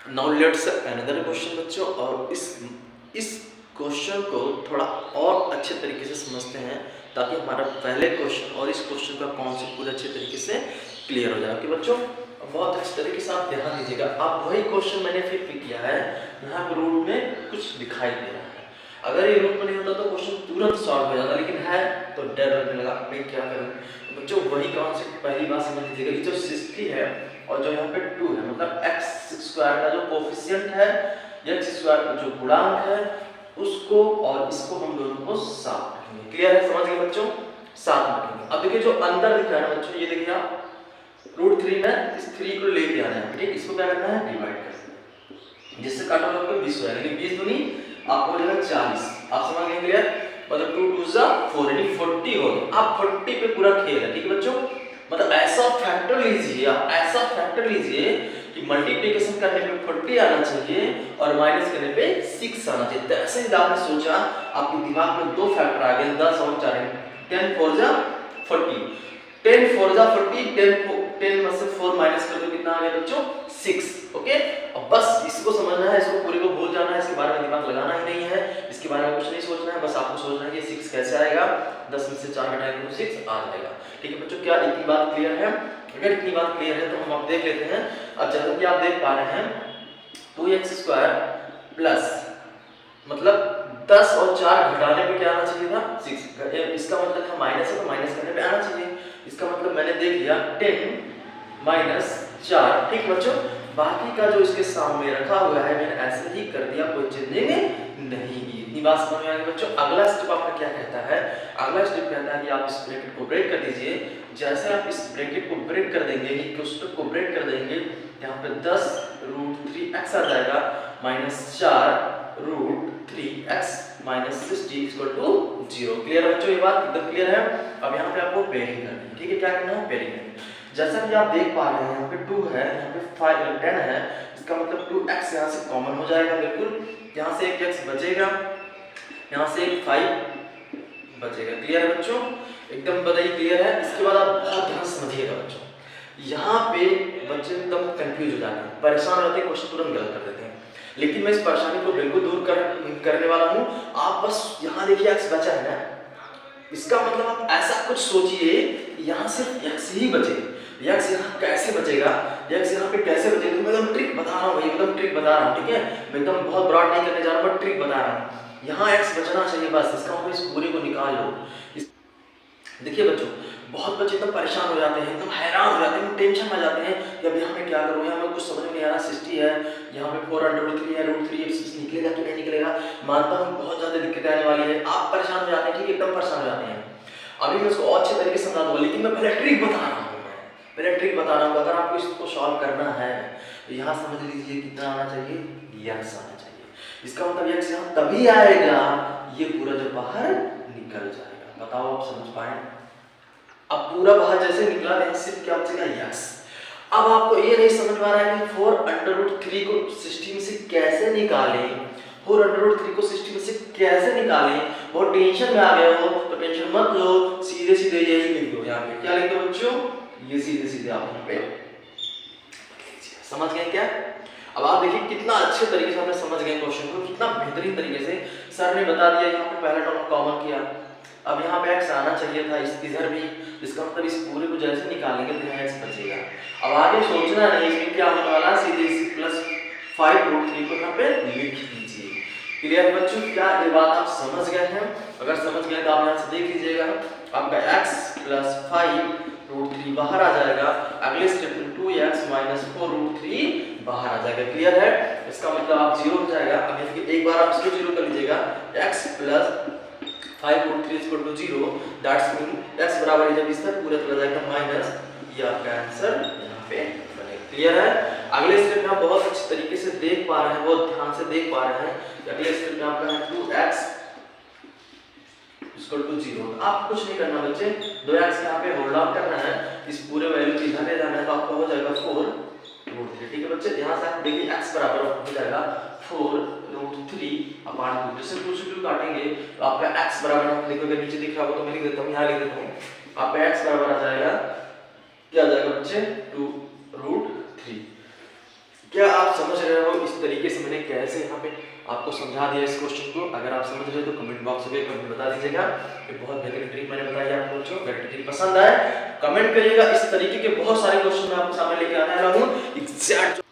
Now let's another question बच्चों, और इस क्वेश्चन को थोड़ा और अच्छे तरीके से समझते हैं ताकि हमारा पहले क्वेश्चन और इस क्वेश्चन का कॉन्सेप्ट पूरे अच्छे तरीके से क्लियर हो जाए। कि बच्चों बहुत अच्छे तरीके से आप ध्यान दीजिएगा। आप वही क्वेश्चन मैंने फिर पिक किया है, यहाँ पे रूट में कुछ दिखाई दे रहा है। अगर ये रूट में नहीं होता तो क्वेश्चन तुरंत सॉल्व हो जाता, लेकिन है तो डर लगने लगा मैं क्या करूँ। बच्चों वही कॉन्सेप्ट पहली बात समझ लीजिएगा। ये जो 60 है और जो यहाँ पे 2 है, मतलब x² का जो कोफिशिएंट है, x² का जो गुणांक है, उसको और इसको हम दोनों को साथ रखेंगे। क्लियर है, समझ गए बच्चों, साथ रखेंगे। अब देखिए जो अंदर दिख रहा है बच्चों, ये देखिए आप √3 में इस 3 को लेके आना है, ठीक। इसको क्या करना है, डिवाइड करना है, जिससे काटो आपको 20 हो जाएगा, लेकिन 20 दूनी आपको हो जाएगा 40। आप समझ गए, क्लियर। मतलब 2 2 जा 4 यानी 40 हो गया। आप 40 पे पूरा खेल है, ठीक है बच्चों। मतलब ऐसा फैक्टर लीजिए, आप ऐसा फैक्टर लीजिए कि मल्टीप्लिकेशन करने पे 40 आना चाहिए और माइनस करने पे 6 आना चाहिए। तो ऐसे ही आपने सोचा, आपके दिमाग में दो फैक्टर आ गए, 10 और 4, 10 4 जा 40, 10 4 जा 40, 10 में से 4 माइनस कर दो, कितना आ गया बच्चों, 6। ओके, अब बस इसको समझना है, इसको पूरे को भूल जाना है, इसके बारे में दिमाग लगाना ही नहीं है, इसके बारे में कुछ नहीं सोचना है। बस आपको सोचना है कि 6 कैसे आएगा, 10 में से 4 घटाएंगे तो 6 आ जाएगा। ठीक है बच्चों, क्या इतनी बात क्लियर है? अगर इतनी बात क्लियर है तो हम अब देख लेते हैं। अब जैसा कि आप देख पा रहे हैं 2x² प्लस, मतलब 10 और 4 घटाने पे क्या आना चाहिए था, 6। इसका मतलब था माइनस है तो माइनस करने पे आना चाहिए। इसका मतलब मैंने देख लिया 10 - 4। ठीक बच्चों, बाकी का जो इसके सामने रखा हुआ है मैंने ऐसे ही कर दिया, कोई चेंजिंग नहीं की। इतनी बात समझ में आ गई बच्चों। अगला स्टेप आपका क्या कहता है, अगला स्टेप कहता है कि आप इस ब्रैकेट को ब्रेक कर दीजिए। जैसे आप इस ब्रैकेट को ब्रेक कर देंगे, कोष्टक को ब्रेक कर देंगे, यहाँ पे 10 √3x आ जाएगा -4 √3x - 60 = 0। क्लियर बच्चों, ये बात एकदम क्लियर है। अब यहाँ पे आपको पेयरिंग करनी है, ठीक है। क्या करना है, पेयरिंग करनी है। जैसा कि आप देख पा रहे हैं यहाँ पे 2 है, यहाँ पे 5 10 है, इसका मतलब 2x यहाँ से कॉमन हो जाएगा, बिल्कुल। यहाँ से एक x बचेगा, यहाँ से एक 5 बचेगा। क्लियर है बच्चों, एकदम बताइए क्लियर है। इसके बाद आप बहुत ध्यान समझिएगा बच्चों। यहाँ पे बच्चे एकदम कंफ्यूज हो जाते हैं, परेशान रहते हैं, क्वेश्चन तुरंत गलत कर देते हैं। लेकिन मैं इस परेशानी को बिल्कुल दूर करने वाला हूँ। आप बस यहाँ देखिए x बचा है ना, इसका मतलब आप ऐसा कुछ सोचिए यहाँ सिर्फ x ही बचे। x यहाँ कैसे बचेगा, x यहाँ पे कैसे बचेगा, मैं एकदम ट्रिक बता रहा हूँ भाई, एकदम ट्रिक बता रहा हूँ, ठीक है। मैं एकदम बहुत ब्रॉड नहीं करने जा रहा हूँ, बट ट्रिक बता रहा हूँ। यहाँ x बचना चाहिए बस, इसका मतलब इस पूरे को निकाल लो। देखिए बच्चों, बहुत बच्चे एकदम परेशान हो जाते हैं, एकदम हैरान हो जाते हैं, टेंशन में जाते हैं कि अब यहाँ पे क्या करूँ, यहाँ पे कुछ समझ में नहीं आ रहा। 60 है, यहाँ पे 4√3 है, √3 निकलेगा कि नहीं निकलेगा, मानता हूँ बहुत ज्यादा दिक्कत आने वाली है। आप परेशान हो जाते हैं, ठीक है, एकदम परेशान हो जाते हैं। अभी मैं उसको और अच्छे तरीके से समझा दूंगा, लेकिन मैं पहले ट्रिक बता रहा हूँ, पहले ट्रिक बता रहा हूँ। अगर आपको इसको सॉल्व करना है तो यहाँ समझ लीजिए कितना आना चाहिए, x आना चाहिए। इसका मतलब x यहाँ तभी आएगा ये पूरा जब बाहर निकल जाएगा। बताओ आप समझ पाए? अब पूरा बाहर जैसे निकला तो सिर्फ क्या बचेगा, x। अब आपको ये नहीं समझ में आ रहा है कि 4√3 को 60 में से कैसे निकालें, 4√3 को 60 में से कैसे निकालें। बहुत टेंशन में आ गए हो तो टेंशन मत लो, सीधे सीधे यही लिख दो। यहाँ पे क्या लिख दो बच्चों, ये सीधे सीधे आप यहाँ पे समझ गए क्या? अब आप देखिए कितना अच्छे तरीके से आपने समझ गए क्वेश्चन को, कितना बेहतरीन तरीके से सर ने बता दिया। यहाँ पे पहला टर्म कॉमन किया, अब यहाँ पे x आना चाहिए था इधर भी, इसका मतलब इस पूरे को जैसे निकालेंगे तो यहाँ x बचेगा। अब आगे सोचना नहीं, इसमें क्या होने वाला, सीधे +5√3 को यहाँ पे लिख दीजिए। क्लियर बच्चों, क्या ये बात आप समझ गए हैं? अगर समझ गए तो आप यहाँ से देख लीजिएगा, आपका x + 5√3 बाहर आ जाएगा। अगले स्टेप में 2x - 4√3 बाहर आ जाएगा। क्लियर है, इसका मतलब आप 0 हो जाएगा। अब एक बार आप इसको 0 कर लीजिएगा, x + 5√3 = 0, दैट्स मीन x बराबर है, जब इस तरफ पूरा चला जाएगा माइनस, ये आपका आंसर यहाँ पे बनेगा। क्लियर है। अगले स्टेप में आप बहुत अच्छे तरीके से देख पा रहे हैं, बहुत ध्यान से देख पा रहे हैं। अगले स्टेप में आपका है 2x = 0। आप कुछ नहीं करना बच्चे, 2x यहाँ पे होल्ड ऑन करना है, इस पूरे वैल्यू को इधर ले जाना है, तो आपका हो जाएगा 4√3। ठीक है बच्चे, यहाँ से आप देखिए x बराबर हो जाएगा 4√3/2। जैसे 2 काटेंगे तो आपका x बराबर, देखोगे नीचे दिख रहा होगा तो मैं लिख देता हूँ, यहाँ लिख देता हूँ, आपका x बराबर आ जाएगा, क्या आ जाएगा बच्चे, 2√3। क्या आप समझ रहे हो इस तरीके से मैंने कैसे यहाँ पे आपको समझा दिया इस क्वेश्चन को? अगर आप समझ रहे हो तो कमेंट बॉक्स में कमेंट बता दीजिएगा। ये बहुत बेहतरीन ट्रिक मैंने बताई है आपको बच्चों। अगर ट्रिक पसंद आए कमेंट करिएगा। इस तरीके के बहुत सारे क्वेश्चन मैं आपके सामने लेके आने वाला हूँ एग्जैक्ट